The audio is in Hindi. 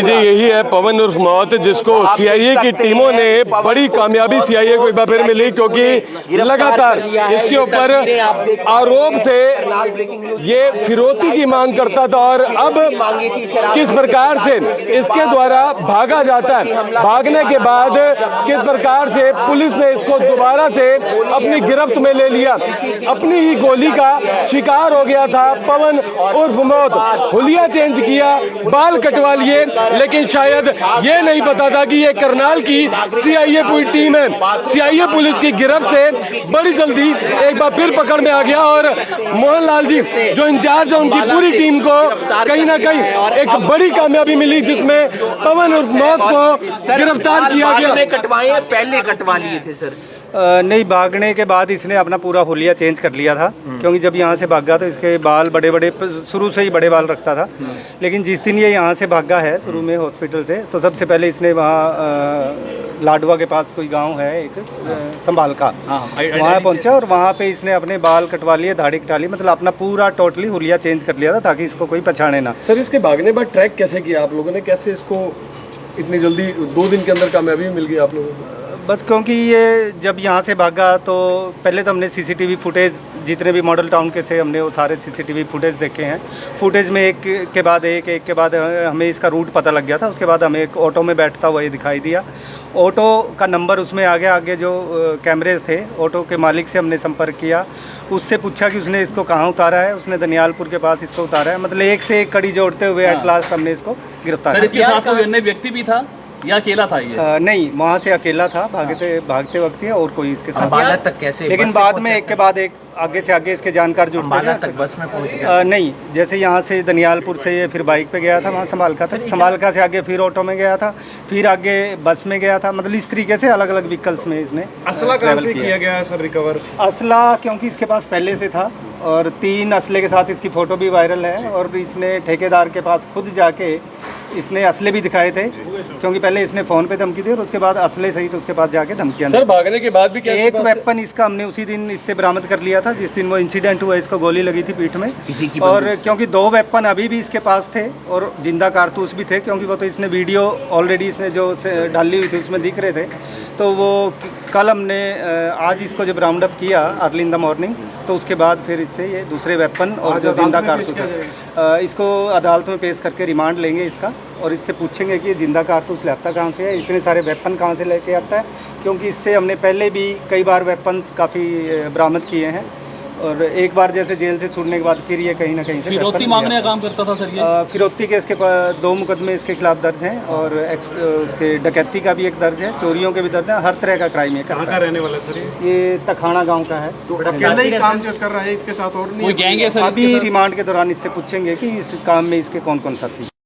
जी यही है पवन उर्फ मौत, जिसको सीआईए की टीमों ने बड़ी कामयाबी सीआईए को एक बार फिर मिली, क्योंकि लगातार इसके ऊपर आरोप थे ये फिरौती की मांग करता था और अब किस प्रकार से इसके द्वारा भागा जाता है, भागने के बाद किस प्रकार से पुलिस ने इसको दोबारा से अपनी गिरफ्त में ले लिया। अपनी ही गोली का शिकार हो गया था पवन उर्फ मौत, हुलिया चेंज किया, बाल कटवा लिए, लेकिन शायद ये नहीं पता था कि ये करनाल की सीआईए पूरी टीम है। सीआईए पुलिस की गिरफ्त से बड़ी जल्दी एक बार फिर पकड़ में आ गया और मोहनलाल जी जो इंचार्ज है उनकी पूरी टीम को कहीं ना कहीं एक बड़ी कामयाबी मिली, जिसमें पवन उर्फ मौत को गिरफ्तार किया गया। कटवाए पहले कटवा लिए थे सर? नहीं, भागने के बाद इसने अपना पूरा हुलिया चेंज कर लिया था, क्योंकि जब यहाँ से भागा तो इसके बाल बड़े बड़े, शुरू से ही बड़े बाल रखता था। लेकिन जिस दिन ये यहाँ से भागा है शुरू में हॉस्पिटल से, तो सबसे पहले इसने वहाँ लाडवा के पास कोई गांव है एक संभाल का, वहाँ पहुँचा और वहाँ पे इसने अपने बाल कटवा लिए, दाढ़ी कटा ली, मतलब अपना पूरा टोटली हुलिया चेंज कर लिया था ताकि इसको कोई पहचाने ना। सर इसके भागने बाद ट्रैक कैसे किया आप लोगों ने, कैसे इसको इतनी जल्दी 2 दिन के अंदर कामयाबी मिल गई आप लोगों को? बस क्योंकि ये जब यहाँ से भागा तो पहले तो हमने सीसीटीवी फुटेज जितने भी मॉडल टाउन के से हमने वो सारे सीसीटीवी फुटेज देखे हैं। फुटेज में एक के बाद हमें इसका रूट पता लग गया था। उसके बाद हमें एक ऑटो में बैठता हुआ ये दिखाई दिया, ऑटो का नंबर उसमें आगे जो कैमरे थे, ऑटो के मालिक से हमने संपर्क किया, उससे पूछा कि उसने इसको कहाँ उतारा है, उसने दनियालपुर के पास इसको उतारा है। मतलब एक से एक कड़ी जोड़ते हुए एट लास्ट हमने इसको गिरफ्तार किया। इसके साथ कोई अन्य व्यक्ति भी था या अकेला था ये? नहीं, वहाँ से अकेला था, भागते वक्त ही, और कोई इसके साथ। अम्बाला तक कैसे? लेकिन बाद में एक के बाद एक आगे से आगे इसके जानकार जुड़ते अम्बाला तक बस में पहुँच गया? नहीं, जैसे यहाँ से दनियालपुर से ये फिर बाइक पे गया था वहाँ संभालका तक, संभालका से आगे फिर ऑटो में गया था, फिर आगे बस में गया था। मतलब इस तरीके से अलग अलग व्हीकल्स में इसने। असला कहाँ से किया गया है सर रिकवर? असला क्योंकि इसके पास पहले से था और 3 असले के साथ इसकी फ़ोटो भी वायरल है, और इसने ठेकेदार के पास खुद जाके इसने असले भी दिखाए थे, क्योंकि पहले इसने फ़ोन पे धमकी दी और उसके बाद असले सहित उसके पास जाके धमकियाँ। सर भागने के बाद भी क्या एक वेपन इसका हमने उसी दिन इससे बरामद कर लिया था जिस दिन वो इंसिडेंट हुआ, इसको गोली लगी थी पीठ में। और क्योंकि 2 वेपन अभी भी इसके पास थे और जिंदा कारतूस भी थे, क्योंकि वो तो इसने वीडियो ऑलरेडी इसने जो डाली हुई थी उसमें दिख रहे थे। तो वो कल हमने आज इसको जब राउंड अप किया अर्ली इन द मॉर्निंग, तो उसके बाद फिर इससे ये दूसरे वेपन और जो जिंदा कारतूस है इसको अदालत में पेश करके रिमांड लेंगे इसका, और इससे पूछेंगे कि जिंदा कारतूस लाता कहाँ से है, इतने सारे वेपन कहाँ से लेके आता है, क्योंकि इससे हमने पहले भी कई बार वेपन्स काफ़ी बरामद किए हैं। और एक बार जैसे जेल से छूटने के बाद फिर ये कहीं ना कहीं से फिरौती मांगने का काम करता था सर ये? फिरौती के इसके 2 मुकदमे इसके खिलाफ दर्ज हैं और उसके डकैती का भी एक दर्ज है, चोरियों के भी दर्ज है, हर तरह का क्राइम है। कहाँ का रहने वाला सर ये तखाना गांव का है। तो अकेले ही काम कर रहा है इसके साथ और नहीं? कोई गैंग है सर? अभी रिमांड के दौरान इससे पूछेंगे कि इस काम में इसके कौन कौन साथी।